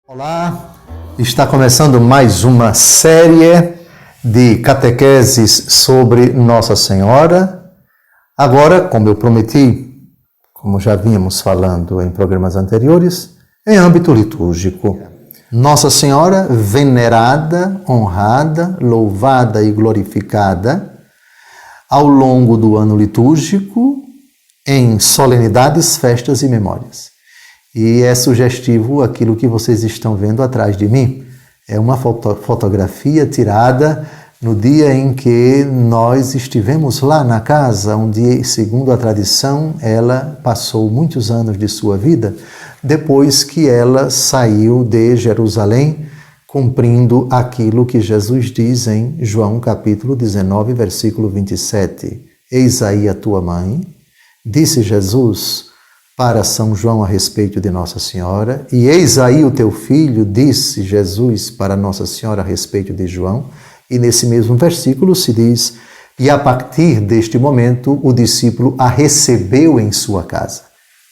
Olá, está começando mais uma série de catequeses sobre Nossa Senhora. Agora, como eu prometi, como já vínhamos falando em programas anteriores, em âmbito litúrgico. Nossa Senhora venerada, honrada, louvada e glorificada ao longo do ano litúrgico em solenidades, festas e memórias. E é sugestivo aquilo que vocês estão vendo atrás de mim. É uma fotografia tirada no dia em que nós estivemos lá na casa, onde, segundo a tradição, ela passou muitos anos de sua vida, depois que ela saiu de Jerusalém, cumprindo aquilo que Jesus diz em João capítulo 19, versículo 27. Eis aí a tua mãe, disse Jesus para São João a respeito de Nossa Senhora, e eis aí o teu filho, disse Jesus para Nossa Senhora a respeito de João, e nesse mesmo versículo se diz, e a partir deste momento o discípulo a recebeu em sua casa.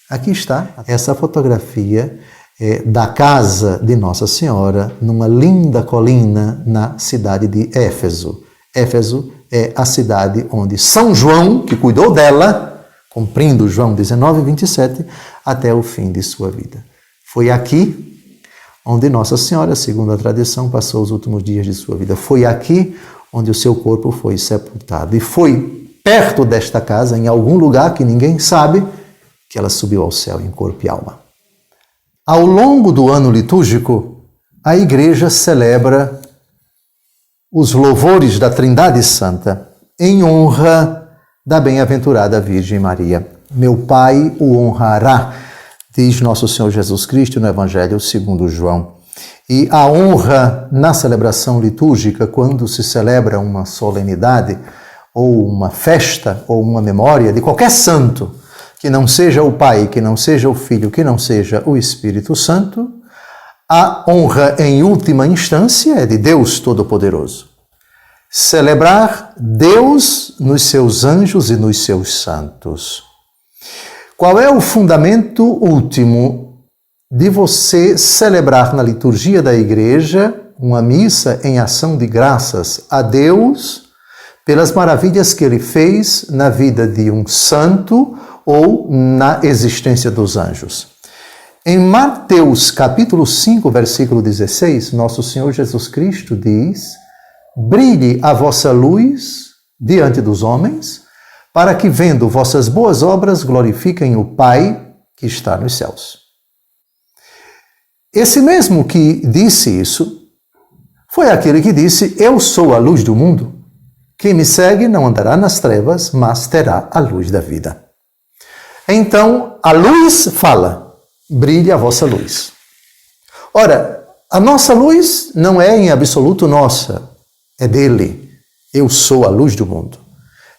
Aqui está essa fotografia da casa de Nossa Senhora, numa linda colina na cidade de Éfeso. Éfeso é a cidade onde São João, que cuidou dela, cumprindo João 19, 27, até o fim de sua vida. Foi aqui onde Nossa Senhora, segundo a tradição, passou os últimos dias de sua vida. Foi aqui onde o seu corpo foi sepultado. E foi perto desta casa, em algum lugar que ninguém sabe, que ela subiu ao céu em corpo e alma. Ao longo do ano litúrgico, a Igreja celebra os louvores da Trindade Santa em honra da bem-aventurada Virgem Maria. Meu Pai o honrará, diz Nosso Senhor Jesus Cristo no Evangelho segundo João. E a honra na celebração litúrgica, quando se celebra uma solenidade, ou uma festa, ou uma memória de qualquer santo, que não seja o Pai, que não seja o Filho, que não seja o Espírito Santo, a honra em última instância é de Deus Todo-Poderoso. Celebrar Deus nos seus anjos e nos seus santos. Qual é o fundamento último de você celebrar na liturgia da Igreja uma missa em ação de graças a Deus pelas maravilhas que Ele fez na vida de um santo ou na existência dos anjos? Em Mateus capítulo 5, versículo 16, Nosso Senhor Jesus Cristo diz: brilhe a vossa luz diante dos homens, para que, vendo vossas boas obras, glorifiquem o Pai que está nos céus. Esse mesmo que disse isso, foi aquele que disse, eu sou a luz do mundo. Quem me segue não andará nas trevas, mas terá a luz da vida. Então, a luz fala, brilhe a vossa luz. Ora, a nossa luz não é em absoluto nossa, é dele. Eu sou a luz do mundo.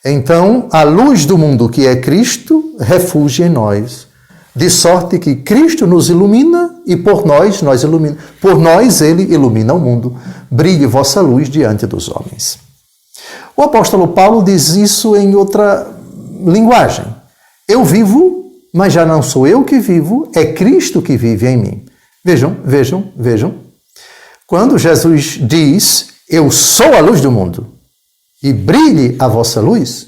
Então, a luz do mundo, que é Cristo, refugia em nós, de sorte que Cristo nos ilumina e por nós ilumina. Por nós ele ilumina o mundo. Brilhe vossa luz diante dos homens. O apóstolo Paulo diz isso em outra linguagem. Eu vivo, mas já não sou eu que vivo, é Cristo que vive em mim. Vejam. Quando Jesus diz, eu sou a luz do mundo, e brilhe a vossa luz,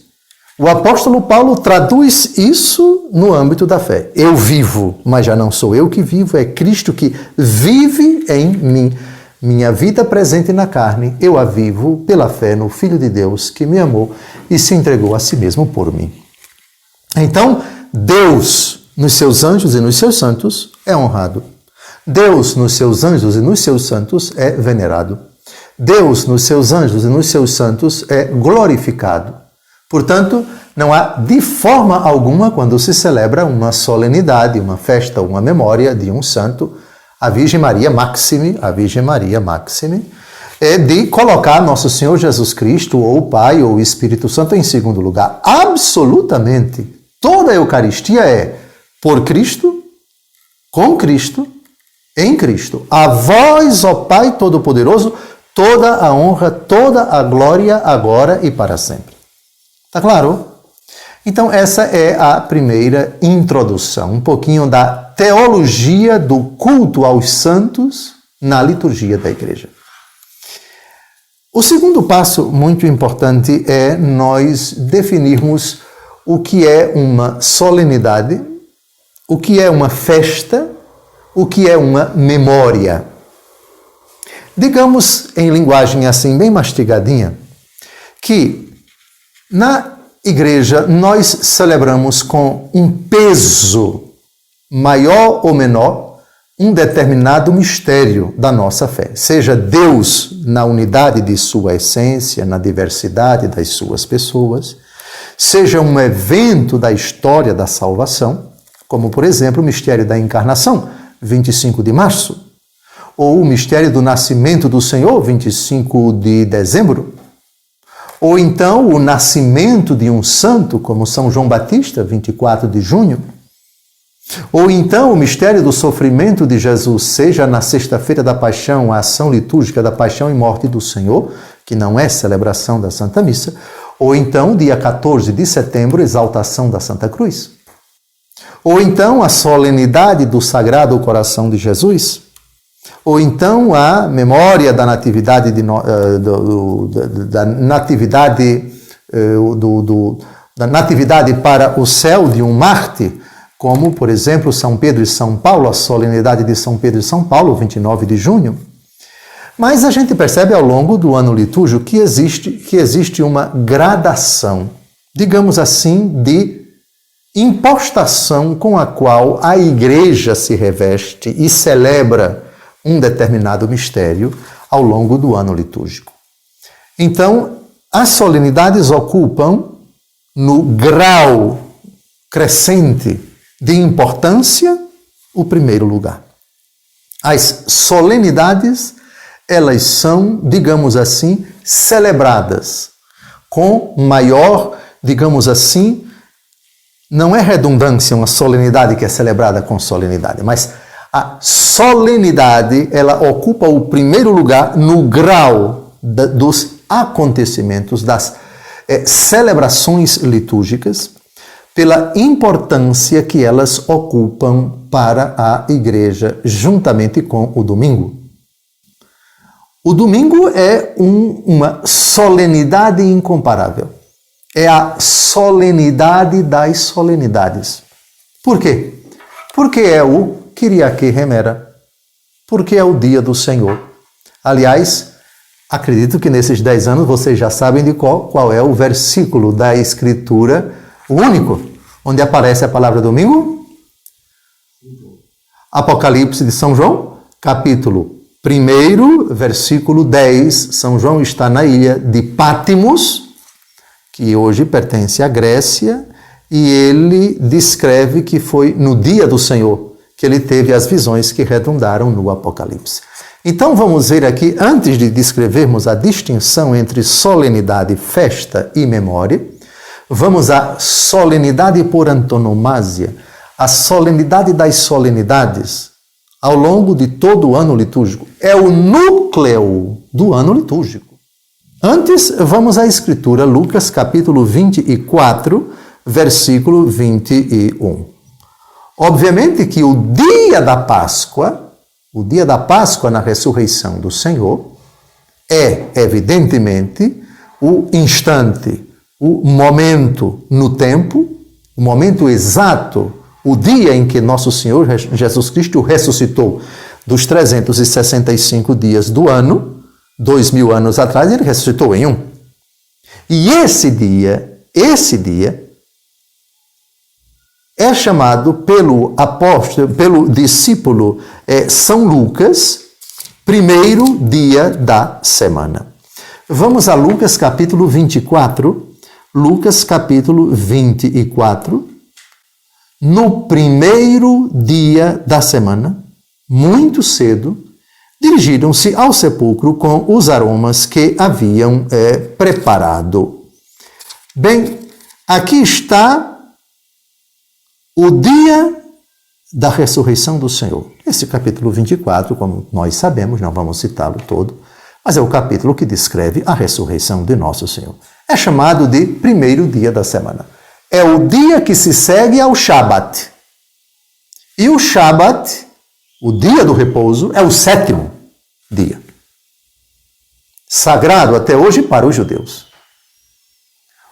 o apóstolo Paulo traduz isso no âmbito da fé. Eu vivo, mas já não sou eu que vivo, é Cristo que vive em mim. Minha vida presente na carne, eu a vivo pela fé no Filho de Deus que me amou e se entregou a si mesmo por mim. Então, Deus nos seus anjos e nos seus santos é honrado. Deus nos seus anjos e nos seus santos é venerado. Deus nos seus anjos e nos seus santos é glorificado. Portanto, não há de forma alguma, quando se celebra uma solenidade, uma festa, uma memória de um santo, a Virgem Maria Maxime, é de colocar Nosso Senhor Jesus Cristo, ou o Pai, ou o Espírito Santo em segundo lugar. Absolutamente. Toda a Eucaristia é por Cristo, com Cristo, em Cristo. A vós, ó Pai Todo-Poderoso, toda a honra, toda a glória, agora e para sempre. Está claro? Então, essa é a primeira introdução, um pouquinho da teologia do culto aos santos na liturgia da igreja. O segundo passo muito importante é nós definirmos o que é uma solenidade, o que é uma festa, o que é uma memória. Digamos, em linguagem assim bem mastigadinha, que na igreja nós celebramos com um peso maior ou menor um determinado mistério da nossa fé. Seja Deus na unidade de sua essência, na diversidade das suas pessoas, seja um evento da história da salvação, como, por exemplo, o mistério da encarnação, 25 de março, ou o mistério do nascimento do Senhor, 25 de dezembro, ou então o nascimento de um santo, como São João Batista, 24 de junho, ou então o mistério do sofrimento de Jesus, seja na sexta-feira da paixão, a ação litúrgica da paixão e morte do Senhor, que não é celebração da Santa Missa, ou então dia 14 de setembro, exaltação da Santa Cruz. Ou então a solenidade do Sagrado Coração de Jesus, ou então a memória da natividade, da natividade para o céu de um mártir, como, por exemplo, São Pedro e São Paulo, a solenidade de São Pedro e São Paulo, 29 de junho. Mas a gente percebe ao longo do ano litúrgico que existe uma gradação, digamos assim, de impostação com a qual a igreja se reveste e celebra um determinado mistério ao longo do ano litúrgico. Então, as solenidades ocupam, no grau crescente de importância, o primeiro lugar. As solenidades, elas são, digamos assim, celebradas com maior, digamos assim, não é redundância uma solenidade que é celebrada com solenidade, mas a solenidade, ela ocupa o primeiro lugar no grau dos acontecimentos, das celebrações litúrgicas, pela importância que elas ocupam para a igreja, juntamente com o domingo. O domingo é uma solenidade incomparável. É a solenidade das solenidades. Por quê? Porque é o Kyriake Remera. Porque é o dia do Senhor. Aliás, acredito que nesses 10 anos vocês já sabem de qual é o versículo da Escritura, o único, onde aparece a palavra domingo. Apocalipse de São João, capítulo 1, versículo 10. São João está na ilha de Patmos, que hoje pertence à Grécia, e ele descreve que foi no dia do Senhor que ele teve as visões que redundaram no Apocalipse. Então vamos ver aqui, antes de descrevermos a distinção entre solenidade, festa e memória, vamos à solenidade por antonomasia, a solenidade das solenidades, ao longo de todo o ano litúrgico. É o núcleo do ano litúrgico. Antes, vamos à Escritura, Lucas capítulo 24, versículo 21. Obviamente que o dia da Páscoa na ressurreição do Senhor, é, evidentemente, o instante, o momento no tempo, o momento exato, o dia em que nosso Senhor Jesus Cristo ressuscitou dos 365 dias do ano, 2000 anos atrás, ele ressuscitou em um. E esse dia é chamado pelo discípulo São Lucas, primeiro dia da semana. Vamos a Lucas capítulo 24. Lucas capítulo 24. No primeiro dia da semana, muito cedo, dirigiram-se ao sepulcro com os aromas que haviam preparado. Bem, aqui está o dia da ressurreição do Senhor. Esse capítulo 24, como nós sabemos, não vamos citá-lo todo, mas é o capítulo que descreve a ressurreição de nosso Senhor. É chamado de primeiro dia da semana. É o dia que se segue ao Shabat. E o Shabat, o dia do repouso, é o 7º dia. Sagrado até hoje para os judeus.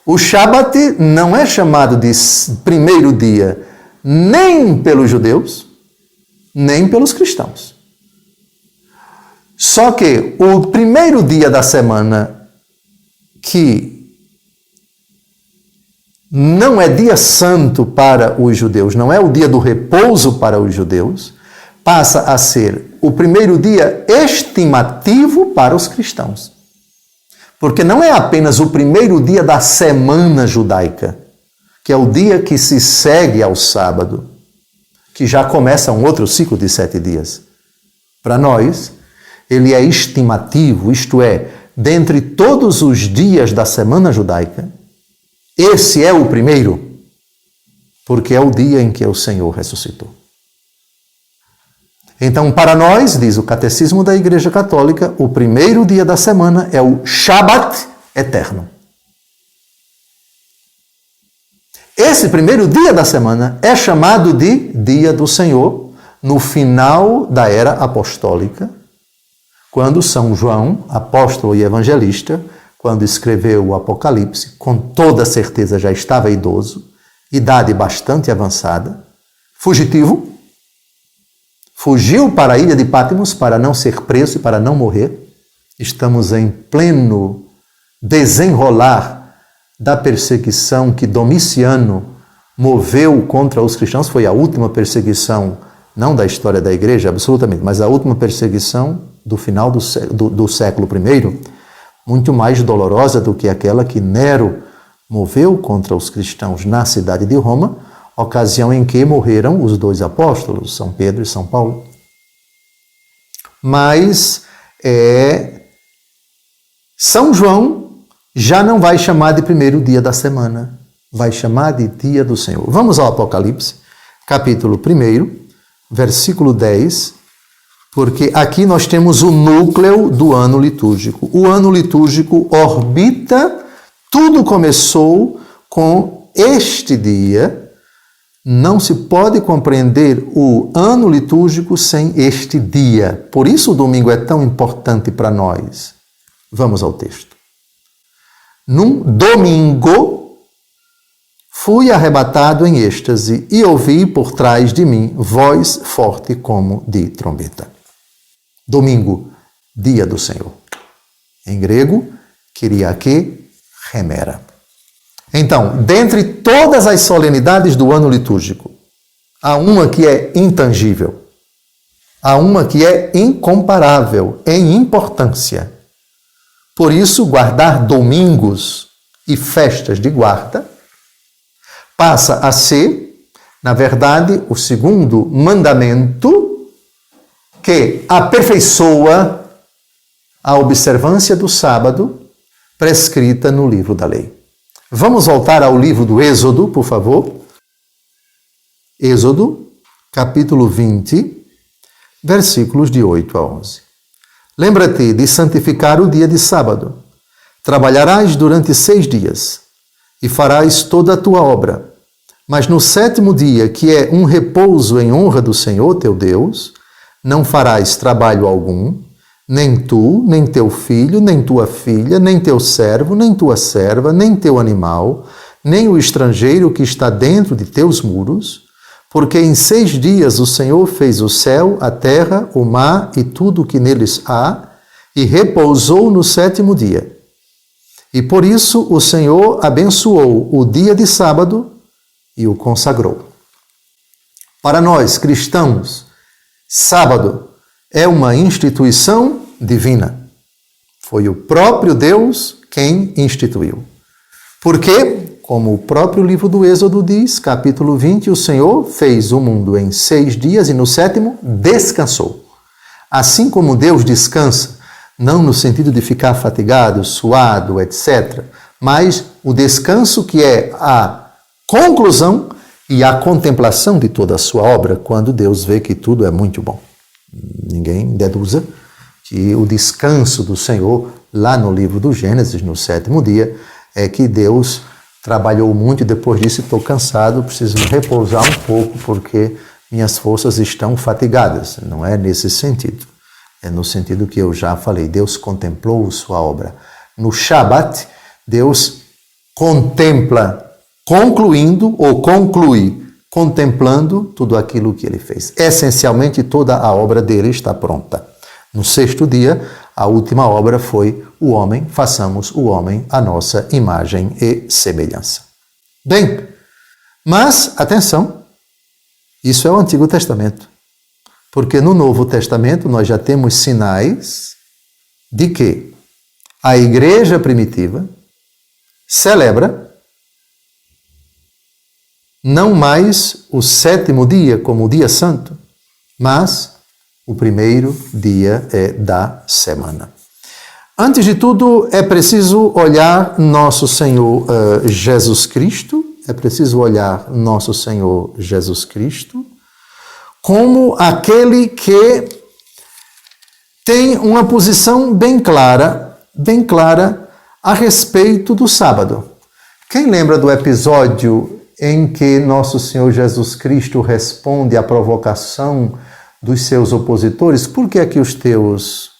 O Shabat não é chamado de primeiro dia nem pelos judeus, nem pelos cristãos. Só que o primeiro dia da semana, que não é dia santo para os judeus, não é o dia do repouso para os judeus, passa a ser o primeiro dia estimativo para os cristãos. Porque não é apenas o primeiro dia da semana judaica, que é o dia que se segue ao sábado, que já começa um outro ciclo de 7 dias. Para nós, ele é estimativo, isto é, dentre todos os dias da semana judaica, esse é o primeiro, porque é o dia em que o Senhor ressuscitou. Então, para nós, diz o Catecismo da Igreja Católica, o primeiro dia da semana é o Shabat eterno. Esse primeiro dia da semana é chamado de Dia do Senhor, no final da era apostólica, quando São João, apóstolo e evangelista, quando escreveu o Apocalipse, com toda certeza já estava idoso, idade bastante avançada, fugitivo, fugiu para a ilha de Patmos para não ser preso e para não morrer. Estamos em pleno desenrolar da perseguição que Domiciano moveu contra os cristãos. Foi a última perseguição, não da história da igreja, absolutamente, mas a última perseguição do final do século I, muito mais dolorosa do que aquela que Nero moveu contra os cristãos na cidade de Roma, ocasião em que morreram os 2 apóstolos, São Pedro e São Paulo. Mas São João já não vai chamar de primeiro dia da semana, vai chamar de dia do Senhor. Vamos ao Apocalipse, capítulo 1, versículo 10, porque aqui nós temos o núcleo do ano litúrgico. O ano litúrgico orbita, tudo começou com este dia. Não se pode compreender o ano litúrgico sem este dia. Por isso o domingo é tão importante para nós. Vamos ao texto. Num domingo, fui arrebatado em êxtase e ouvi por trás de mim voz forte como de trombeta. Domingo, dia do Senhor. Em grego, Kyriake Hemera. Então, dentre todas as solenidades do ano litúrgico, há uma que é intangível, há uma que é incomparável em importância. Por isso, guardar domingos e festas de guarda passa a ser, na verdade, o segundo mandamento que aperfeiçoa a observância do sábado prescrita no livro da lei. Vamos voltar ao livro do Êxodo, por favor. Êxodo, capítulo 20, versículos de 8 a 11. Lembra-te de santificar o dia de sábado. Trabalharás durante 6 dias e farás toda a tua obra. Mas no 7º dia, que é um repouso em honra do Senhor teu Deus, não farás trabalho algum, nem tu, nem teu filho, nem tua filha, nem teu servo, nem tua serva, nem teu animal, nem o estrangeiro que está dentro de teus muros, porque em 6 dias o Senhor fez o céu, a terra, o mar e tudo o que neles há, e repousou no 7º dia. E por isso o Senhor abençoou o dia de sábado e o consagrou. Para nós, cristãos, sábado é uma instituição divina. Foi o próprio Deus quem instituiu. Porque, como o próprio livro do Êxodo diz, capítulo 20, o Senhor fez o mundo em 6 dias e no 7º descansou. Assim como Deus descansa, não no sentido de ficar fatigado, suado, etc., mas o descanso que é a conclusão e a contemplação de toda a sua obra, quando Deus vê que tudo é muito bom. Ninguém deduza que o descanso do Senhor, lá no livro do Gênesis, no 7º dia, é que Deus trabalhou muito e depois disso estou cansado, preciso repousar um pouco, porque minhas forças estão fatigadas. Não é nesse sentido. É no sentido que eu já falei. Deus contemplou sua obra. No Shabat, Deus contempla, concluindo ou conclui, contemplando tudo aquilo que ele fez. Essencialmente, toda a obra dele está pronta. No sexto dia, a última obra foi o homem, façamos o homem à nossa imagem e semelhança. Bem, mas, atenção, isso é o Antigo Testamento. Porque no Novo Testamento nós já temos sinais de que a igreja primitiva celebra não mais o sétimo dia como o dia santo, mas o primeiro dia da semana. Antes de tudo, é preciso olhar nosso Senhor Jesus Cristo, como aquele que tem uma posição bem clara a respeito do sábado. Quem lembra do episódio em que nosso Senhor Jesus Cristo responde à provocação dos seus opositores? Por que é que os teus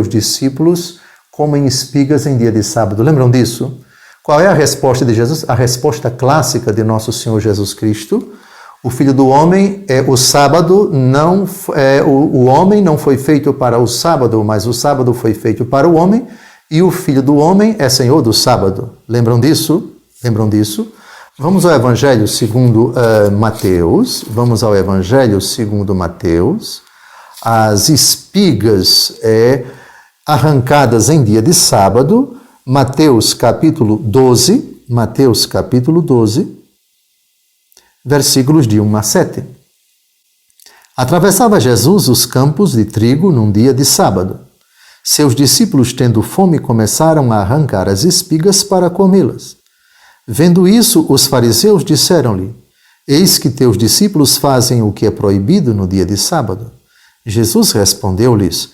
discípulos comem espigas em dia de sábado? Lembram disso? Qual é a resposta de Jesus? A resposta clássica de nosso Senhor Jesus Cristo: o Filho do Homem o sábado não o homem não foi feito para o sábado, mas o sábado foi feito para o homem, e o Filho do Homem é Senhor do sábado. Lembram disso? Vamos ao Evangelho segundo Mateus. As espigas arrancadas em dia de sábado. Mateus capítulo 12, versículos de 1 a 7. Atravessava Jesus os campos de trigo num dia de sábado. Seus discípulos, tendo fome, começaram a arrancar as espigas para comê-las. Vendo isso, os fariseus disseram-lhe: Eis que teus discípulos fazem o que é proibido no dia de sábado. Jesus respondeu-lhes: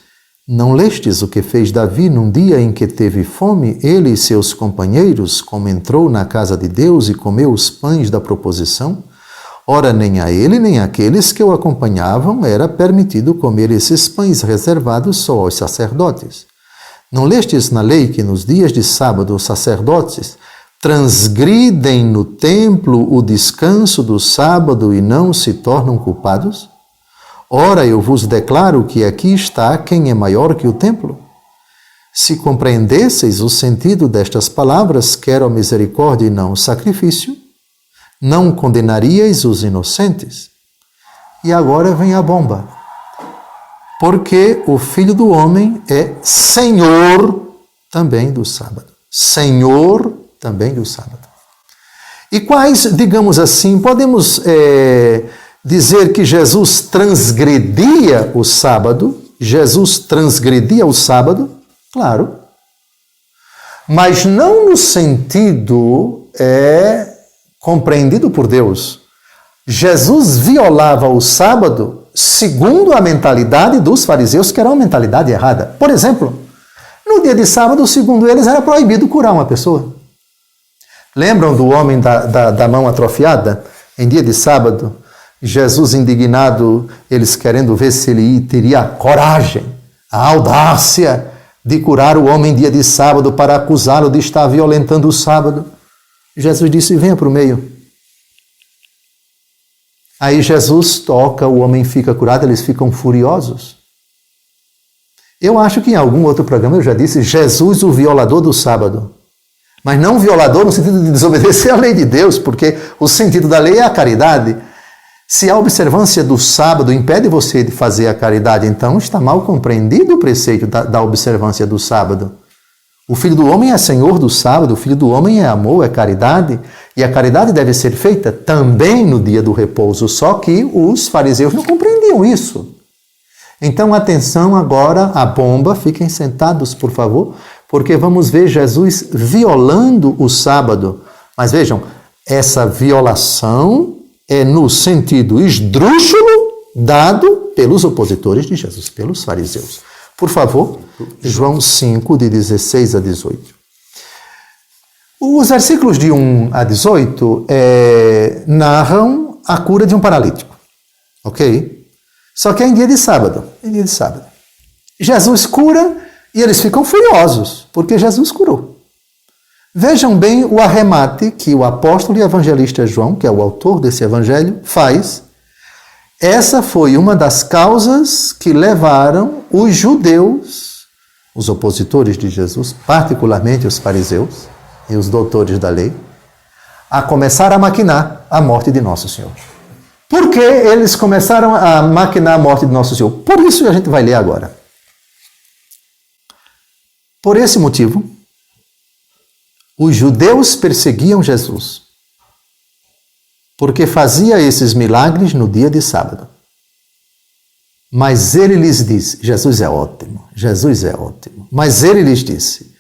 Não lestes o que fez Davi num dia em que teve fome, ele e seus companheiros, como entrou na casa de Deus e comeu os pães da proposição? Ora, nem a ele, nem àqueles que o acompanhavam era permitido comer esses pães reservados só aos sacerdotes. Não lestes na lei que nos dias de sábado os sacerdotes transgridem no templo o descanso do sábado e não se tornam culpados? Ora, eu vos declaro que aqui está quem é maior que o templo. Se compreendesseis o sentido destas palavras, quero a misericórdia e não o sacrifício, não condenaríeis os inocentes. E agora vem a bomba. Porque o Filho do Homem é Senhor também do sábado. Senhor também do sábado. E quais, digamos assim, podemos dizer que Jesus transgredia o sábado? Jesus transgredia o sábado? Claro. Mas não no sentido compreendido por Deus. Jesus violava o sábado segundo a mentalidade dos fariseus, que era uma mentalidade errada. Por exemplo, no dia de sábado, segundo eles, era proibido curar uma pessoa. Lembram do homem da mão atrofiada? Em dia de sábado, Jesus indignado, eles querendo ver se ele teria a coragem, a audácia de curar o homem em dia de sábado para acusá-lo de estar violentando o sábado. Jesus disse: venha para o meio. Aí Jesus toca, o homem fica curado, eles ficam furiosos. Eu acho que em algum outro programa eu já disse Jesus, o violador do sábado. Mas não violador no sentido de desobedecer à lei de Deus, porque o sentido da lei é a caridade. Se a observância do sábado impede você de fazer a caridade, então está mal compreendido o preceito da observância do sábado. O Filho do Homem é Senhor do sábado, o Filho do Homem é amor, é caridade, e a caridade deve ser feita também no dia do repouso, só que os fariseus não compreendiam isso. Então, atenção agora, a bomba, fiquem sentados, por favor, porque vamos ver Jesus violando o sábado. Mas vejam, essa violação é no sentido esdrúxulo dado pelos opositores de Jesus, pelos fariseus. Por favor, João 5, de 16 a 18. Os versículos de 1 a 18 narram a cura de um paralítico. Ok? Só que é em dia de sábado. Em dia de sábado. Jesus cura e eles ficam furiosos, porque Jesus curou. Vejam bem o arremate que o apóstolo e evangelista João, que é o autor desse evangelho, faz. Essa foi uma das causas que levaram os judeus, os opositores de Jesus, particularmente os fariseus e os doutores da lei, a começar a maquinar a morte de Nosso Senhor. Por que eles começaram a maquinar a morte de Nosso Senhor? Por isso a gente vai ler agora. Por esse motivo, os judeus perseguiam Jesus, porque fazia esses milagres no dia de sábado. Mas ele lhes disse, Jesus é ótimo, mas ele lhes disse,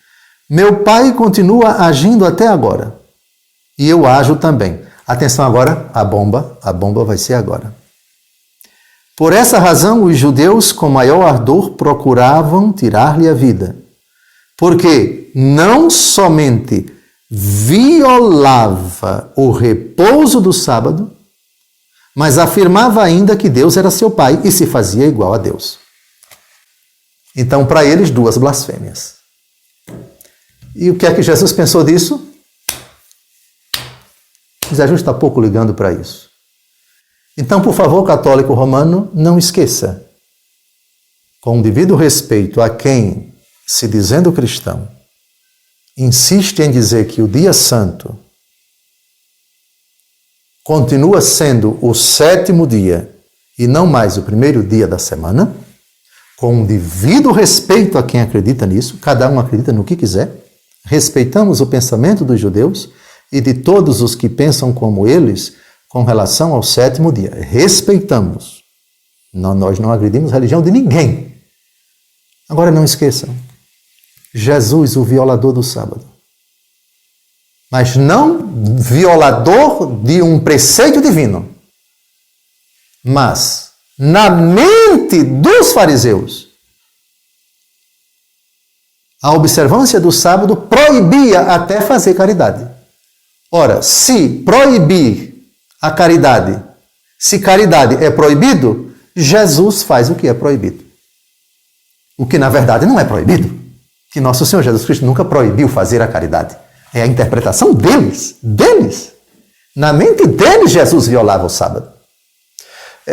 meu Pai continua agindo até agora, e eu ajo também. Atenção agora, a bomba vai ser agora. Por essa razão, os judeus com maior ardor procuravam tirar-lhe a vida, porque não somente violava o repouso do sábado, mas afirmava ainda que Deus era seu pai e se fazia igual a Deus. Então, para eles, duas blasfêmias. E o que é que Jesus pensou disso? Jesus está pouco ligando para isso. Então, por favor, católico romano, não esqueça, com o devido respeito a quem, se dizendo cristão, insiste em dizer que o dia santo continua sendo o 7º dia e não mais o 1º dia da semana, com o devido respeito a quem acredita nisso, cada um acredita no que quiser, respeitamos o pensamento dos judeus e de todos os que pensam como eles com relação ao 7º dia. Respeitamos. Nós não agredimos a religião de ninguém. Agora não esqueçam, Jesus, o violador do sábado. Mas não violador de um preceito divino. Mas, na mente dos fariseus, a observância do sábado proibia até fazer caridade. Ora, se proibir a caridade, se caridade é proibido, Jesus faz o que é proibido. O que, na verdade, não é proibido. Que nosso Senhor Jesus Cristo nunca proibiu fazer a caridade. É a interpretação deles. Na mente deles, Jesus violava o sábado.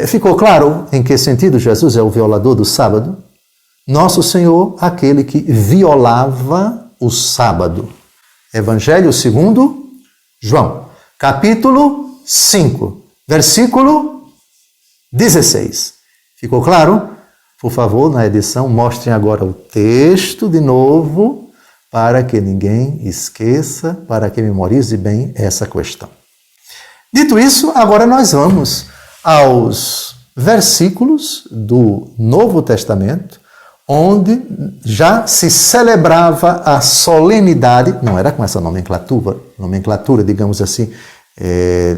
Ficou claro em que sentido Jesus é o violador do sábado? Nosso Senhor, aquele que violava o sábado. Evangelho segundo João, capítulo 5, versículo 16. Ficou claro? Por favor, na edição, mostrem agora o texto de novo, para que ninguém esqueça, para que memorize bem essa questão. Dito isso, agora nós vamos aos versículos do Novo Testamento, onde já se celebrava a solenidade, não era com essa nomenclatura, digamos assim,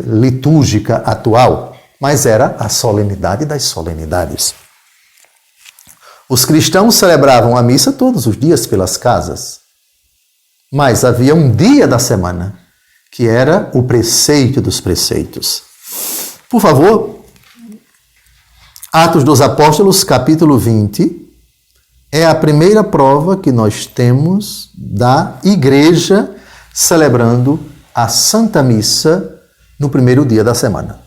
litúrgica atual, mas era a solenidade das solenidades. Os cristãos celebravam a missa todos os dias pelas casas, mas havia um dia da semana, que era o preceito dos preceitos. Por favor, Atos dos Apóstolos, capítulo 20, é a primeira prova que nós temos da igreja celebrando a Santa Missa no primeiro dia da semana.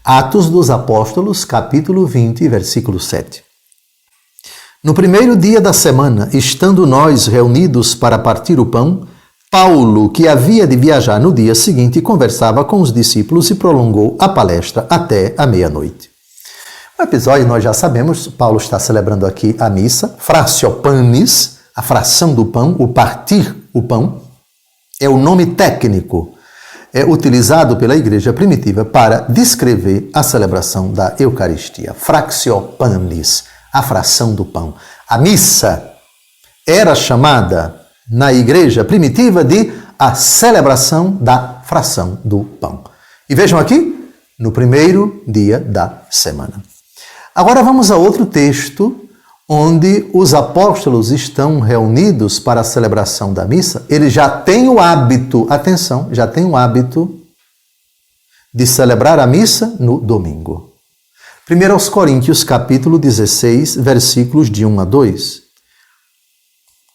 Atos dos Apóstolos, capítulo 20, versículo 7. No primeiro dia da semana, estando nós reunidos para partir o pão, Paulo, que havia de viajar no dia seguinte, conversava com os discípulos e prolongou a palestra até a meia-noite. O episódio nós já sabemos, Paulo está celebrando aqui a missa, Fractio Pannis, a fração do pão, o partir o pão, é o nome técnico utilizado pela igreja primitiva para descrever a celebração da Eucaristia. Fractio Pannis, a fração do pão. A missa era chamada na igreja primitiva de a celebração da fração do pão. E vejam aqui, no primeiro dia da semana. Agora vamos a outro texto onde os apóstolos estão reunidos para a celebração da missa. Eles já têm o hábito, atenção, já têm o hábito de celebrar a missa no domingo. 1 Coríntios, capítulo 16, versículos de 1 a 2.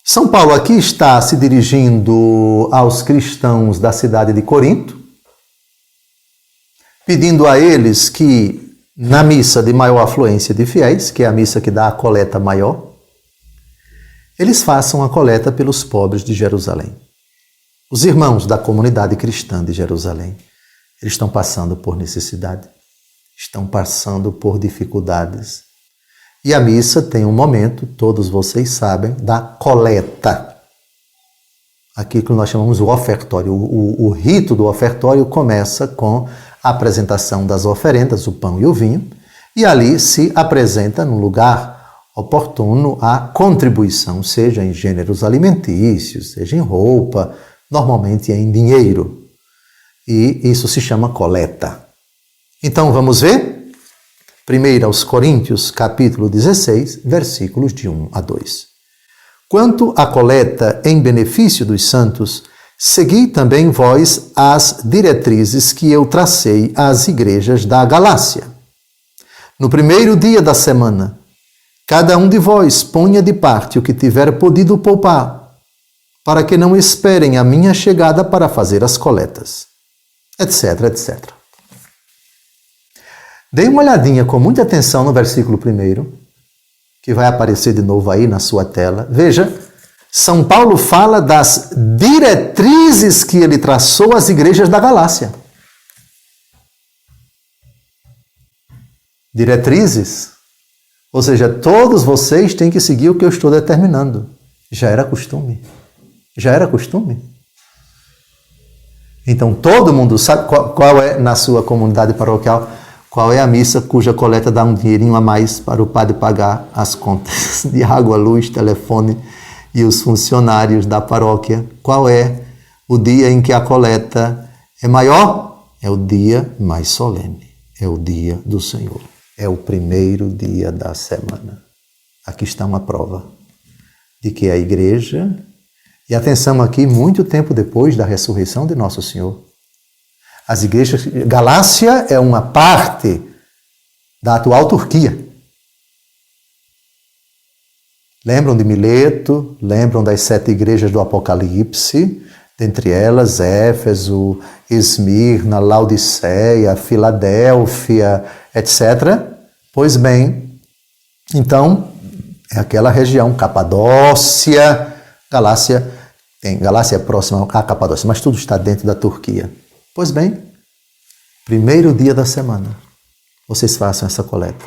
São Paulo aqui está se dirigindo aos cristãos da cidade de Corinto, pedindo a eles que, na missa de maior afluência de fiéis, que é a missa que dá a coleta maior, eles façam a coleta pelos pobres de Jerusalém. Os irmãos da comunidade cristã de Jerusalém, eles estão passando por necessidade, estão passando por dificuldades. E a missa tem um momento, todos vocês sabem, da coleta. Aqui que nós chamamos o ofertório. O rito do ofertório começa com a apresentação das oferendas, o pão e o vinho, e ali se apresenta no lugar oportuno a contribuição, seja em gêneros alimentícios, seja em roupa, normalmente em dinheiro. E isso se chama coleta. Então vamos ver? 1 aos Coríntios, capítulo 16, versículos de 1 a 2. Quanto à coleta em benefício dos santos, segui também vós as diretrizes que eu tracei às igrejas da Galácia. No primeiro dia da semana, cada um de vós ponha de parte o que tiver podido poupar, para que não esperem a minha chegada para fazer as coletas, etc, etc. Dê uma olhadinha com muita atenção no versículo 1, que vai aparecer de novo aí na sua tela. Veja, São Paulo fala das diretrizes que ele traçou às igrejas da Galácia. Diretrizes? Ou seja, todos vocês têm que seguir o que eu estou determinando. Já era costume. Já era costume. Então, todo mundo sabe qual é, na sua comunidade paroquial, qual é a missa cuja coleta dá um dinheirinho a mais para o padre pagar as contas de água, luz, telefone e os funcionários da paróquia. Qual é o dia em que a coleta é maior? É o dia mais solene. É o dia do Senhor. É o primeiro dia da semana. Aqui está uma prova de que a igreja, e atenção aqui, muito tempo depois da ressurreição de Nosso Senhor, as igrejas, Galácia é uma parte da atual Turquia. Lembram de Mileto? Lembram das 7 igrejas do Apocalipse? Dentre elas, Éfeso, Esmirna, Laodiceia, Filadélfia, etc. Pois bem, então, é aquela região, Capadócia, Galácia é próxima à Capadócia, mas tudo está dentro da Turquia. Pois bem, primeiro dia da semana, vocês façam essa coleta.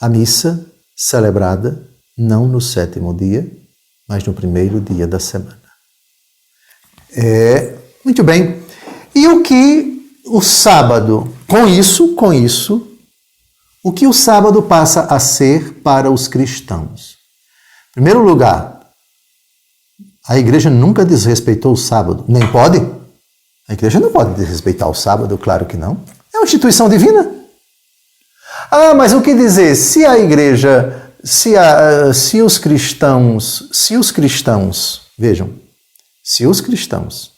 A missa celebrada não no 7º dia, mas no primeiro dia da semana. Muito bem. E o que o sábado, com isso, o que o sábado passa a ser para os cristãos? Em primeiro lugar, a igreja nunca desrespeitou o sábado, nem pode. A igreja não pode desrespeitar o sábado, claro que não. É uma instituição divina. Ah, mas o que dizer? Se a igreja, se os cristãos, vejam, se os cristãos,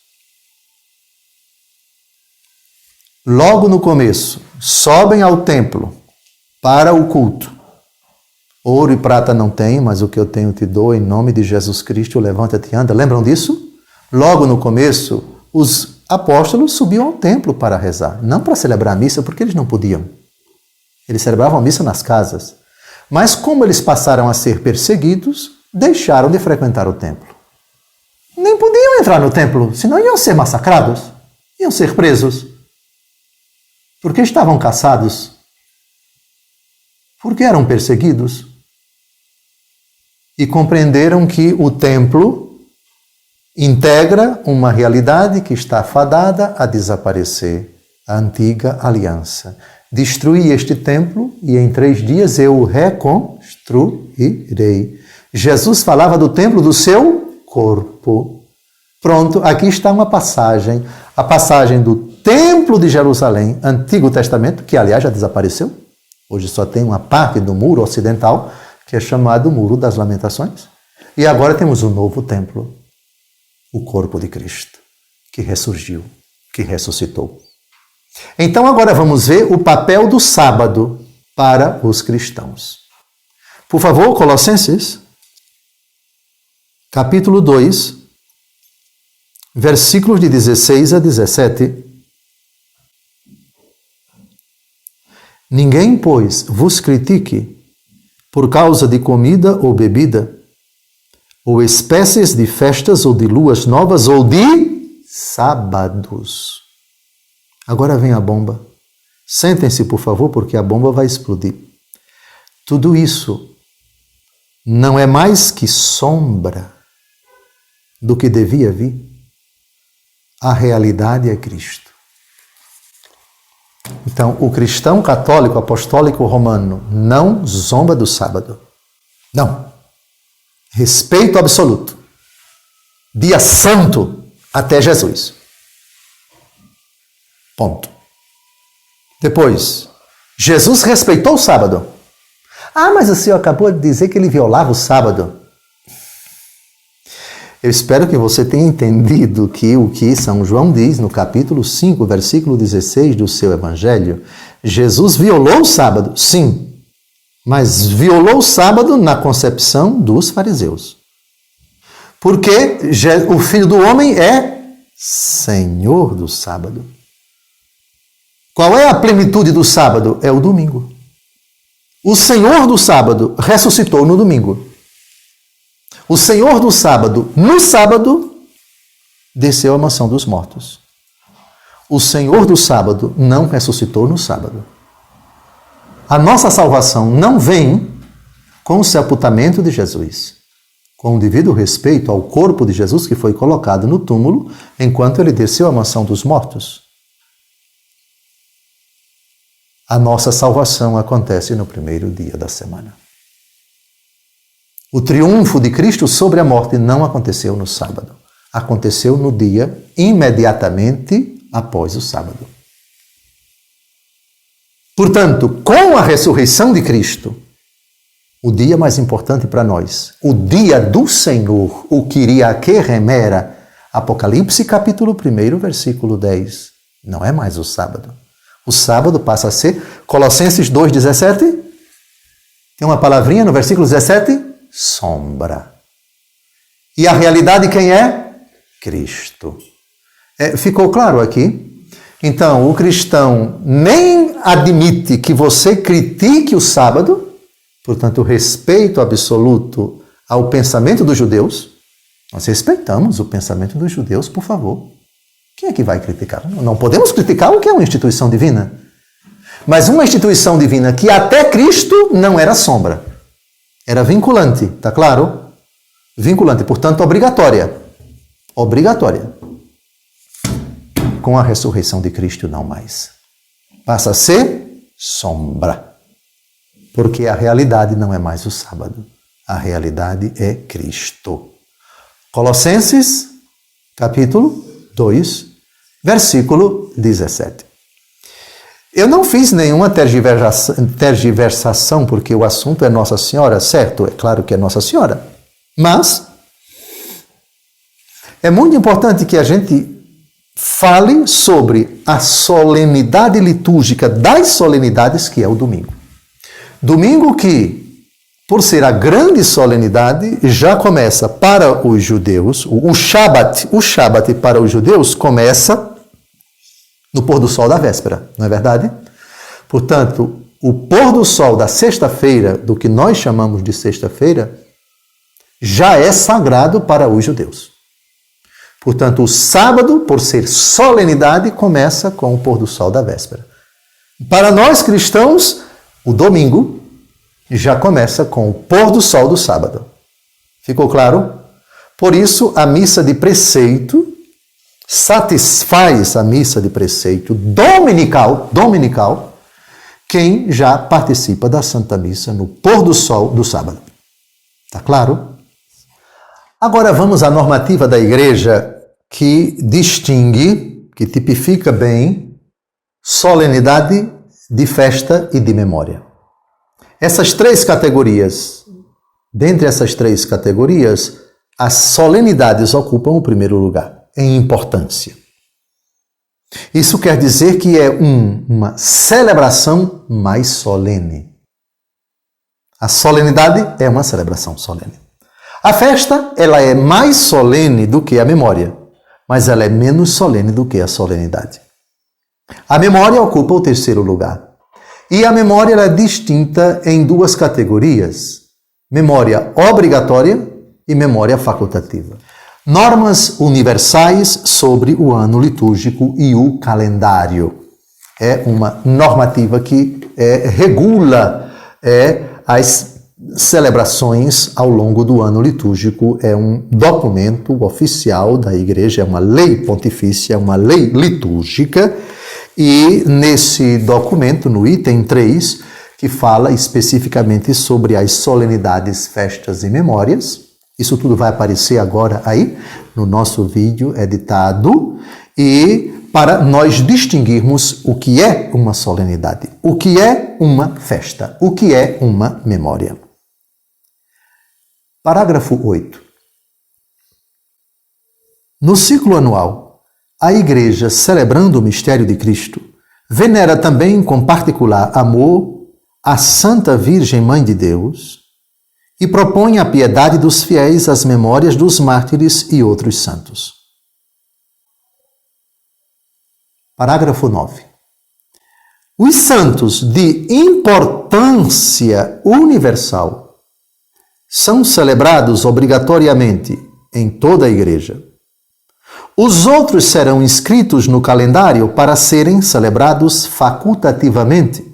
logo no começo, sobem ao templo para o culto, ouro e prata não tenho, mas o que eu tenho te dou, em nome de Jesus Cristo, levanta-te e anda. Lembram disso? Logo no começo, os apóstolos subiam ao templo para rezar, não para celebrar a missa, porque eles não podiam. Eles celebravam a missa nas casas. Mas como eles passaram a ser perseguidos, deixaram de frequentar o templo. Nem podiam entrar no templo, senão iam ser massacrados, iam ser presos. Porque estavam caçados. Porque eram perseguidos. E compreenderam que o templo integra uma realidade que está fadada a desaparecer, a antiga aliança. Destruí este templo e em 3 dias eu o reconstruirei. Jesus falava do templo do seu corpo. Pronto, aqui está uma passagem, a passagem do templo de Jerusalém, Antigo Testamento, que aliás já desapareceu. Hoje só tem uma parte do muro ocidental, que é chamado Muro das Lamentações. E agora temos o novo templo. O corpo de Cristo, que ressurgiu, que ressuscitou. Então agora vamos ver o papel do sábado para os cristãos. Por favor, Colossenses, capítulo 2, versículos de 16 a 17. Ninguém, pois, vos critique por causa de comida ou bebida, ou espécies de festas ou de luas novas ou de sábados. Agora vem a bomba. Sentem-se, por favor, porque a bomba vai explodir. Tudo isso não é mais que sombra do que devia vir. A realidade é Cristo. Então, o cristão católico, apostólico romano, não zomba do sábado. Não. Respeito absoluto. Dia santo até Jesus. Ponto. Depois, Jesus respeitou o sábado. Ah, mas o senhor acabou de dizer que ele violava o sábado. Eu espero que você tenha entendido que o que São João diz no capítulo 5, versículo 16 do seu evangelho. Jesus violou o sábado, sim, mas violou o sábado na concepção dos fariseus. Porque o Filho do Homem é Senhor do sábado. Qual é a plenitude do sábado? É o domingo. O Senhor do sábado ressuscitou no domingo. O Senhor do sábado, no sábado, desceu à mansão dos mortos. O Senhor do sábado não ressuscitou no sábado. A nossa salvação não vem com o sepultamento de Jesus, com o devido respeito ao corpo de Jesus que foi colocado no túmulo enquanto ele desceu à mansão dos mortos. A nossa salvação acontece no primeiro dia da semana. O triunfo de Cristo sobre a morte não aconteceu no sábado. Aconteceu no dia imediatamente após o sábado. Portanto, com a ressurreição de Cristo, o dia mais importante para nós, o dia do Senhor, o Kyriake remera, Apocalipse capítulo 1, versículo 10, não é mais o sábado. O sábado passa a ser Colossenses 2,17. Tem uma palavrinha no versículo 17? Sombra. E a realidade quem é? Cristo. Ficou claro aqui? Então, o cristão nem admite que você critique o sábado, portanto, respeito absoluto ao pensamento dos judeus. Nós respeitamos o pensamento dos judeus, por favor. Quem é que vai criticar? Não podemos criticar o que é uma instituição divina. Mas uma instituição divina que até Cristo não era sombra. Era vinculante, tá claro? Vinculante, portanto, obrigatória. Obrigatória. Com a ressurreição de Cristo, não mais. Passa a ser sombra. Porque a realidade não é mais o sábado. A realidade é Cristo. Colossenses, capítulo 2, versículo 17. Eu não fiz nenhuma tergiversação, porque o assunto é Nossa Senhora, certo? É claro que é Nossa Senhora. Mas é muito importante que a gente fale sobre a solenidade litúrgica das solenidades, que é o domingo. Domingo que, por ser a grande solenidade, já começa para os judeus, o Shabat para os judeus começa no pôr do sol da véspera, não é verdade? Portanto, o pôr do sol da sexta-feira, do que nós chamamos de sexta-feira, já é sagrado para os judeus. Portanto, o sábado, por ser solenidade, começa com o pôr do sol da véspera. Para nós cristãos, o domingo já começa com o pôr do sol do sábado. Ficou claro? Por isso, a missa de preceito satisfaz a missa de preceito dominical, quem já participa da Santa Missa no pôr do sol do sábado. Está claro? Agora vamos à normativa da Igreja que distingue, que tipifica bem solenidade de festa e de memória. Essas três categorias, dentre essas três categorias, as solenidades ocupam o primeiro lugar em importância. Isso quer dizer que é uma celebração mais solene. A solenidade é uma celebração solene. A festa, ela é mais solene do que a memória, mas ela é menos solene do que a solenidade. A memória ocupa o terceiro lugar. E a memória ela é distinta em duas categorias: memória obrigatória e memória facultativa. Normas universais sobre o ano litúrgico e o calendário. É uma normativa que regula as celebrações ao longo do ano litúrgico. É um documento oficial da Igreja, é uma lei pontifícia, é uma lei litúrgica. E nesse documento, no item 3, que fala especificamente sobre as solenidades, festas e memórias, isso tudo vai aparecer agora aí no nosso vídeo editado, e para nós distinguirmos o que é uma solenidade, o que é uma festa, o que é uma memória. Parágrafo 8. No ciclo anual, a Igreja, celebrando o mistério de Cristo, venera também com particular amor a Santa Virgem Mãe de Deus e propõe a piedade dos fiéis às memórias dos mártires e outros santos. Parágrafo 9. Os santos de importância universal são celebrados obrigatoriamente em toda a Igreja. Os outros serão inscritos no calendário para serem celebrados facultativamente,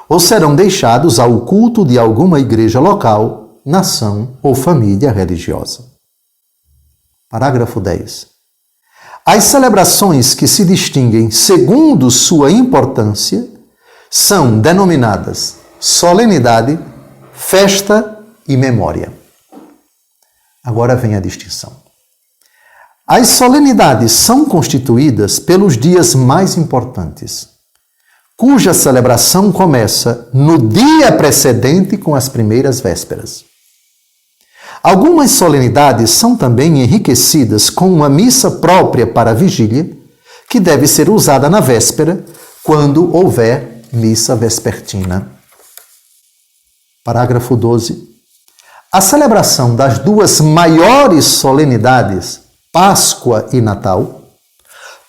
ou serão deixados ao culto de alguma igreja local, nação ou família religiosa. Parágrafo 10. As celebrações que se distinguem segundo sua importância são denominadas solenidade, festa e memória. Agora vem a distinção. As solenidades são constituídas pelos dias mais importantes, cuja celebração começa no dia precedente com as primeiras vésperas. Algumas solenidades são também enriquecidas com uma missa própria para a vigília, que deve ser usada na véspera, quando houver missa vespertina. Parágrafo 12. A celebração das duas maiores solenidades, Páscoa e Natal,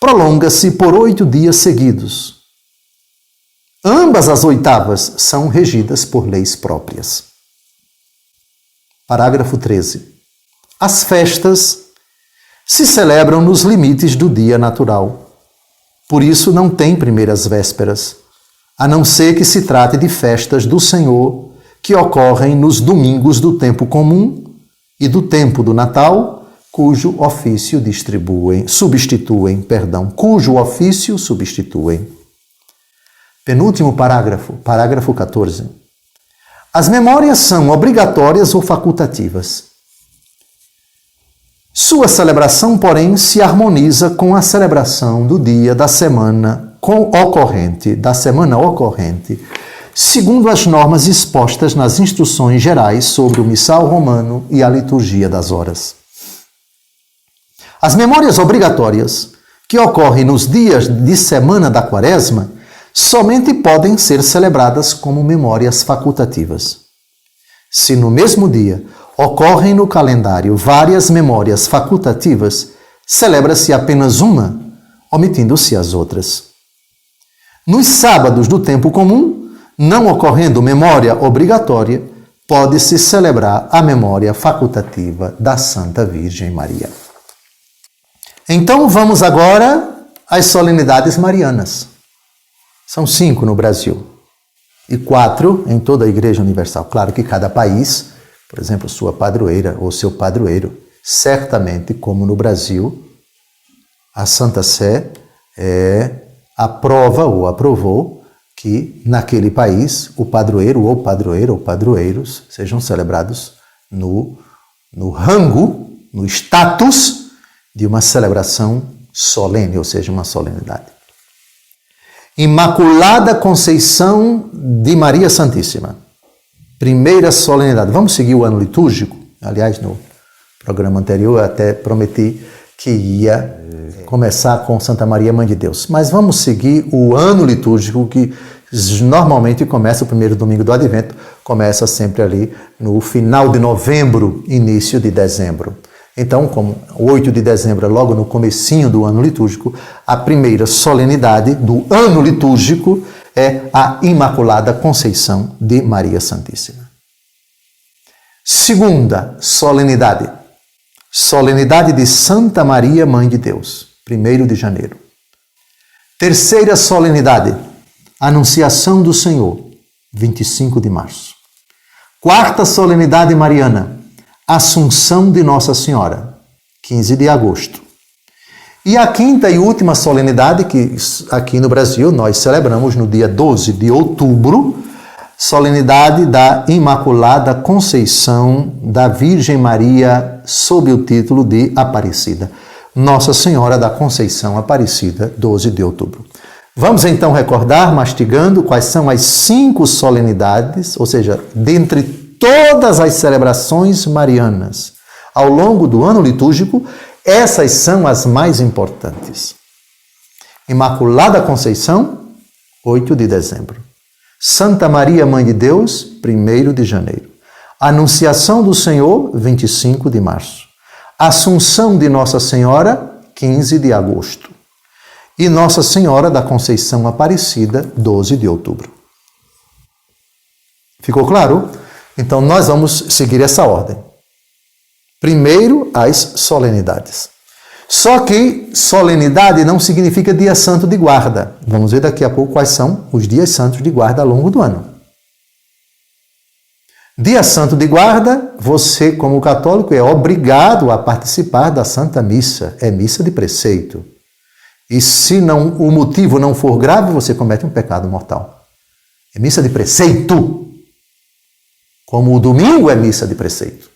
prolonga-se por 8 dias seguidos. Ambas as oitavas são regidas por leis próprias. Parágrafo 13. As festas se celebram nos limites do dia natural. Por isso não tem primeiras vésperas, a não ser que se trate de festas do Senhor que ocorrem nos domingos do tempo comum e do tempo do Natal, cujo ofício substituem. Penúltimo parágrafo, parágrafo 14. As memórias são obrigatórias ou facultativas. Sua celebração, porém, se harmoniza com a celebração do dia da semana ocorrente, segundo as normas expostas nas instruções gerais sobre o missal romano e a liturgia das horas. As memórias obrigatórias, que ocorrem nos dias de semana da Quaresma, somente podem ser celebradas como memórias facultativas. Se no mesmo dia ocorrem no calendário várias memórias facultativas, celebra-se apenas uma, omitindo-se as outras. Nos sábados do tempo comum, não ocorrendo memória obrigatória, pode-se celebrar a memória facultativa da Santa Virgem Maria. Então vamos agora às solenidades marianas. São 5 no Brasil e 4 em toda a Igreja Universal. Claro que cada país, por exemplo, sua padroeira ou seu padroeiro, certamente, como no Brasil, a Santa Sé aprova ou aprovou que naquele país o padroeiro ou padroeira ou padroeiros sejam celebrados no rango, no status de uma celebração solene, ou seja, uma solenidade. Imaculada Conceição de Maria Santíssima. Primeira solenidade. Vamos seguir o ano litúrgico? Aliás, no programa anterior eu até prometi que ia começar com Santa Maria, Mãe de Deus. Mas vamos seguir o ano litúrgico que normalmente começa o primeiro domingo do Advento, começa sempre ali no final de novembro, início de dezembro. Então, como 8 de dezembro é logo no comecinho do ano litúrgico, a primeira solenidade do ano litúrgico é a Imaculada Conceição de Maria Santíssima. Segunda solenidade, solenidade de Santa Maria, Mãe de Deus, 1º de janeiro. Terceira solenidade, Anunciação do Senhor, 25 de março. Quarta solenidade mariana, Assunção de Nossa Senhora, 15 de agosto. E a quinta e última solenidade, que aqui no Brasil nós celebramos no dia 12 de outubro, solenidade da Imaculada Conceição da Virgem Maria, sob o título de Aparecida. Nossa Senhora da Conceição Aparecida, 12 de outubro. Vamos então recordar, mastigando, quais são as 5 solenidades, ou seja, dentre todas as celebrações marianas ao longo do ano litúrgico, essas são as mais importantes. Imaculada Conceição, 8 de dezembro. Santa Maria, Mãe de Deus, 1º de janeiro. Anunciação do Senhor, 25 de março. Assunção de Nossa Senhora, 15 de agosto. E Nossa Senhora da Conceição Aparecida, 12 de outubro. Ficou claro? Então, nós vamos seguir essa ordem. Primeiro, as solenidades. Só que solenidade não significa dia santo de guarda. Vamos ver daqui a pouco quais são os dias santos de guarda ao longo do ano. Dia santo de guarda, você, como católico, é obrigado a participar da Santa Missa. É missa de preceito. E se o motivo não for grave, você comete um pecado mortal. É missa de preceito. Como o domingo é missa de preceito.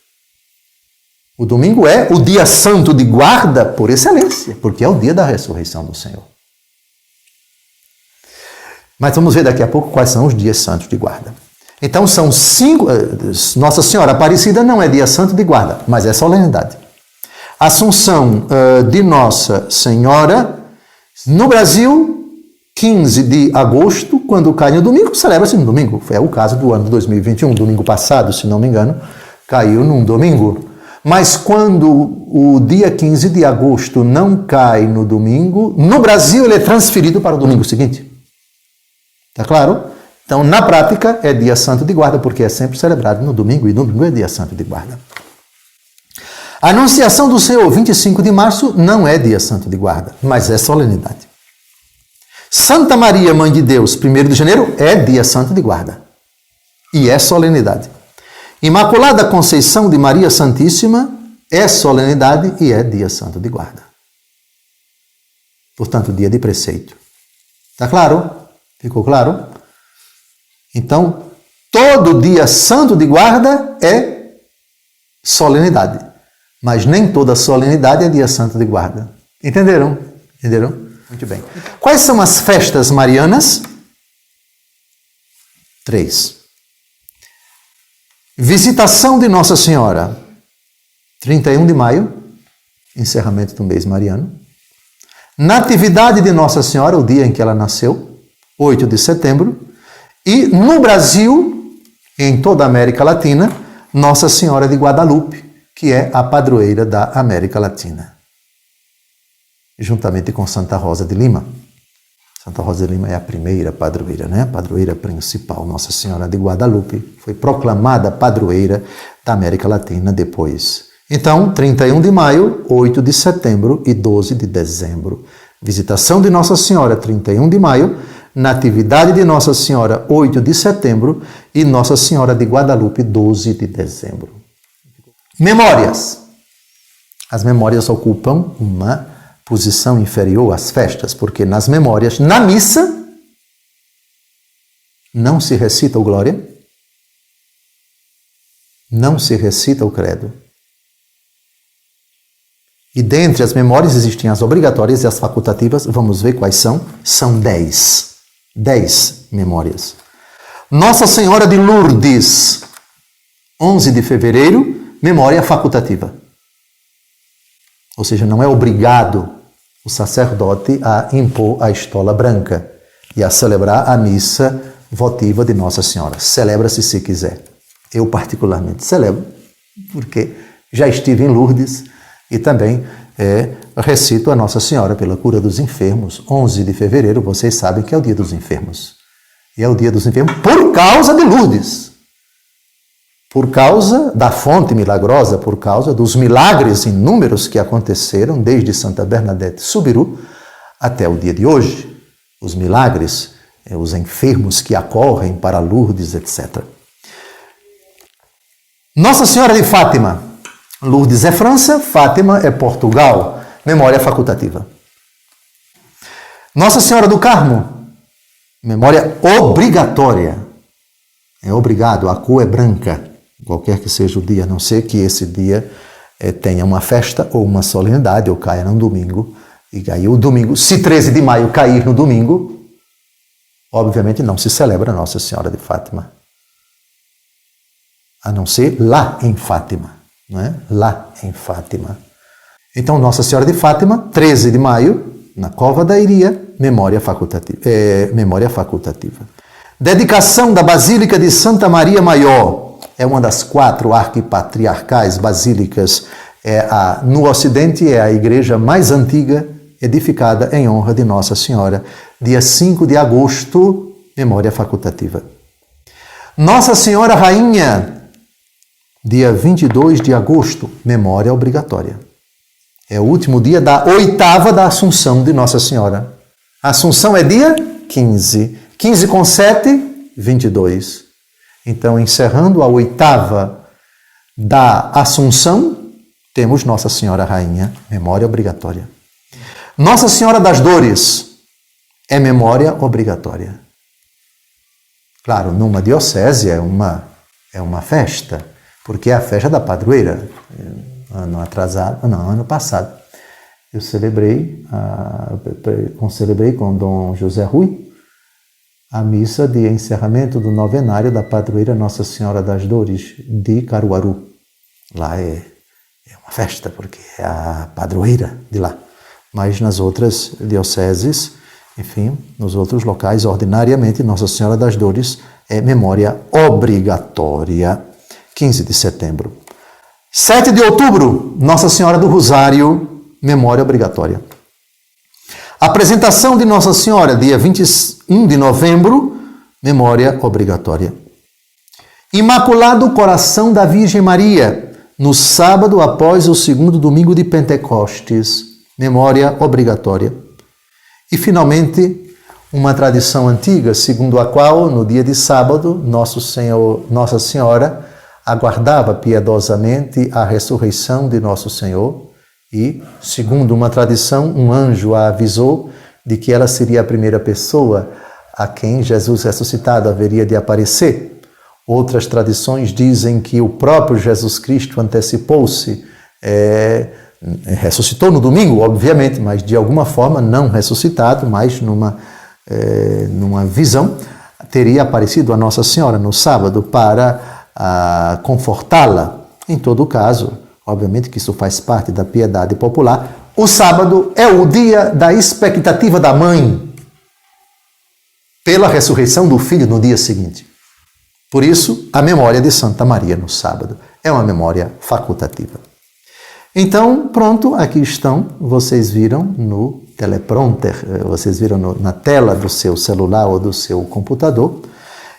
O domingo é o dia santo de guarda por excelência, porque é o dia da ressurreição do Senhor. Mas vamos ver daqui a pouco quais são os dias santos de guarda. Então são 5... Nossa Senhora Aparecida não é dia santo de guarda, mas é solenidade. Assunção de Nossa Senhora... No Brasil, 15 de agosto, quando cai no domingo, celebra-se no domingo. É o caso do ano de 2021, domingo passado, se não me engano, caiu num domingo. Mas quando o dia 15 de agosto não cai no domingo, no Brasil ele é transferido para o domingo seguinte. Tá claro? Então, na prática, é dia santo de guarda, porque é sempre celebrado no domingo, e domingo é dia santo de guarda. A Anunciação do Senhor, 25 de março, não é dia santo de guarda, mas é solenidade. Santa Maria, Mãe de Deus, 1º de janeiro, é dia santo de guarda. E é solenidade. Imaculada Conceição de Maria Santíssima é solenidade e é dia santo de guarda. Portanto, dia de preceito. Está claro? Ficou claro? Então, todo dia santo de guarda é solenidade. Mas nem toda solenidade é dia santo de guarda. Entenderam? Entenderam? Muito bem. Quais são as festas marianas? 3. Visitação de Nossa Senhora, 31 de maio, encerramento do mês mariano. Natividade de Nossa Senhora, o dia em que ela nasceu, 8 de setembro. E no Brasil, em toda a América Latina, Nossa Senhora de Guadalupe, que é a padroeira da América Latina, juntamente com Santa Rosa de Lima. Santa Rosa de Lima é a primeira padroeira, né? A padroeira principal. Nossa Senhora de Guadalupe foi proclamada padroeira da América Latina depois. Então, 31 de maio, 8 de setembro e 12 de dezembro. Visitação de Nossa Senhora, 31 de maio. Natividade de Nossa Senhora, 8 de setembro. E Nossa Senhora de Guadalupe, 12 de dezembro. Memórias. As memórias ocupam uma posição inferior às festas, porque nas memórias, na missa, não se recita o Glória, não se recita o Credo. E dentre as memórias existem as obrigatórias e as facultativas. Vamos ver quais são. São 10. 10 memórias. Nossa Senhora de Lourdes, 11 de fevereiro, memória facultativa. Ou seja, não é obrigado o sacerdote a impor a estola branca e a celebrar a missa votiva de Nossa Senhora. Celebra-se se quiser. Eu particularmente celebro, porque já estive em Lourdes e também recito a Nossa Senhora pela cura dos enfermos. 11 de fevereiro, vocês sabem que é o dia dos enfermos. E é o dia dos enfermos por causa de Lourdes. Por causa da fonte milagrosa, por causa dos milagres inúmeros que aconteceram desde Santa Bernadette Soubirous até o dia de hoje. Os milagres, os enfermos que acorrem para Lourdes, etc. Nossa Senhora de Fátima. Lourdes é França, Fátima é Portugal. Memória facultativa. Nossa Senhora do Carmo. Memória obrigatória. É obrigado, a cor é branca. Qualquer que seja o dia, a não ser que esse dia tenha uma festa ou uma solenidade, ou caia num domingo. E aí o domingo, se 13 de maio cair no domingo, obviamente não se celebra Nossa Senhora de Fátima. A não ser lá em Fátima, não é? Lá em Fátima. Então, Nossa Senhora de Fátima, 13 de maio, na Cova da Iria, memória facultativa. Dedicação da Basílica de Santa Maria Maior. É uma das 4 arquipatriarcais basílicas. No Ocidente, é a igreja mais antiga edificada em honra de Nossa Senhora. Dia 5 de agosto, memória facultativa. Nossa Senhora Rainha, dia 22 de agosto, memória obrigatória. É o último dia da 8ª da Assunção de Nossa Senhora. A Assunção é dia 15. 15 com 7, 22. Então, encerrando a 8ª da Assunção, temos Nossa Senhora Rainha, memória obrigatória. Nossa Senhora das Dores é memória obrigatória. Claro, numa diocese é uma festa, porque é a festa da padroeira. Ano passado, eu celebrei com Dom José Rui a missa de encerramento do novenário da padroeira Nossa Senhora das Dores de Caruaru. Lá é uma festa, porque é a padroeira de lá. Mas nas outras dioceses, enfim, nos outros locais, ordinariamente, Nossa Senhora das Dores é memória obrigatória. 15 de setembro. 7 de outubro, Nossa Senhora do Rosário, memória obrigatória. Apresentação de Nossa Senhora, dia 21 de novembro, memória obrigatória. Imaculado Coração da Virgem Maria, no sábado após o 2º domingo de Pentecostes, memória obrigatória. E, finalmente, uma tradição antiga, segundo a qual, no dia de sábado, Nossa Senhora aguardava piedosamente a ressurreição de Nosso Senhor e, segundo uma tradição, um anjo a avisou de que ela seria a primeira pessoa a quem Jesus ressuscitado haveria de aparecer. Outras tradições dizem que o próprio Jesus Cristo antecipou-se, ressuscitou no domingo, obviamente, mas de alguma forma não ressuscitado, mas numa visão, teria aparecido a Nossa Senhora no sábado para confortá-la. Em todo caso, obviamente que isso faz parte da piedade popular, o sábado é o dia da expectativa da mãe pela ressurreição do filho no dia seguinte. Por isso, a memória de Santa Maria no sábado é uma memória facultativa. Então, pronto, aqui estão, vocês viram no teleprompter, vocês viram na tela do seu celular ou do seu computador,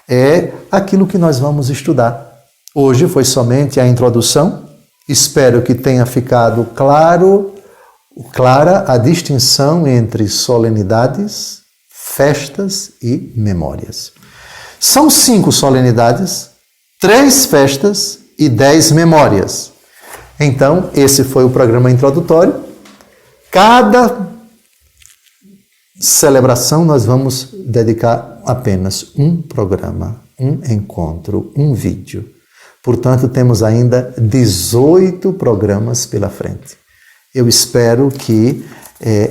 é aquilo que nós vamos estudar. Hoje foi somente a introdução. Espero que tenha ficado clara a distinção entre solenidades, festas e memórias. São 5 solenidades, 3 festas e 10 memórias. Então, esse foi o programa introdutório. Cada celebração nós vamos dedicar apenas um programa, um encontro, um vídeo. Portanto, temos ainda 18 programas pela frente. Eu espero que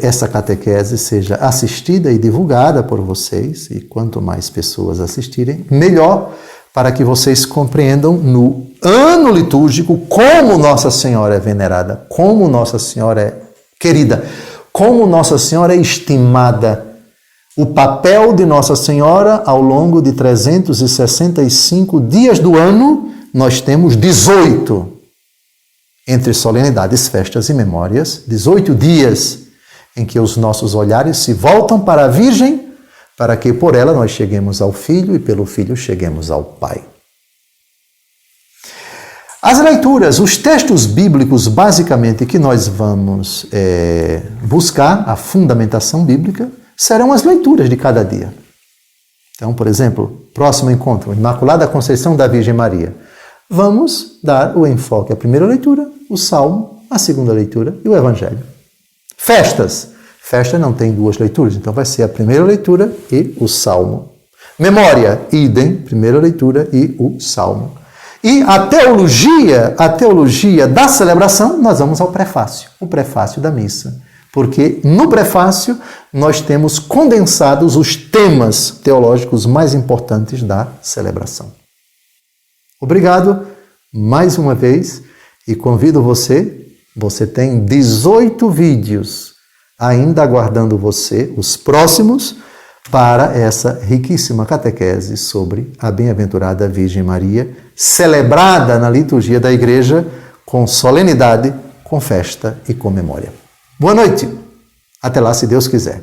essa catequese seja assistida e divulgada por vocês, e quanto mais pessoas assistirem, melhor, para que vocês compreendam no ano litúrgico como Nossa Senhora é venerada, como Nossa Senhora é querida, como Nossa Senhora é estimada. O papel de Nossa Senhora ao longo de 365 dias do ano, nós temos 18. Entre solenidades, festas e memórias, 18 dias em que os nossos olhares se voltam para a Virgem, para que por ela nós cheguemos ao Filho e pelo Filho cheguemos ao Pai. As leituras, os textos bíblicos, basicamente, que nós vamos buscar, a fundamentação bíblica, serão as leituras de cada dia. Então, por exemplo, próximo encontro, Imaculada Conceição da Virgem Maria. Vamos dar o enfoque à primeira leitura, o Salmo, a segunda leitura e o Evangelho. Festas. Festa não tem duas leituras, então vai ser a primeira leitura e o Salmo. Memória, idem, primeira leitura e o Salmo. E a teologia da celebração, nós vamos ao prefácio, o prefácio da missa. Porque no prefácio nós temos condensados os temas teológicos mais importantes da celebração. Obrigado mais uma vez e convido você tem 18 vídeos ainda aguardando você, os próximos, para essa riquíssima catequese sobre a bem-aventurada Virgem Maria, celebrada na liturgia da Igreja com solenidade, com festa e com memória. Boa noite! Até lá, se Deus quiser.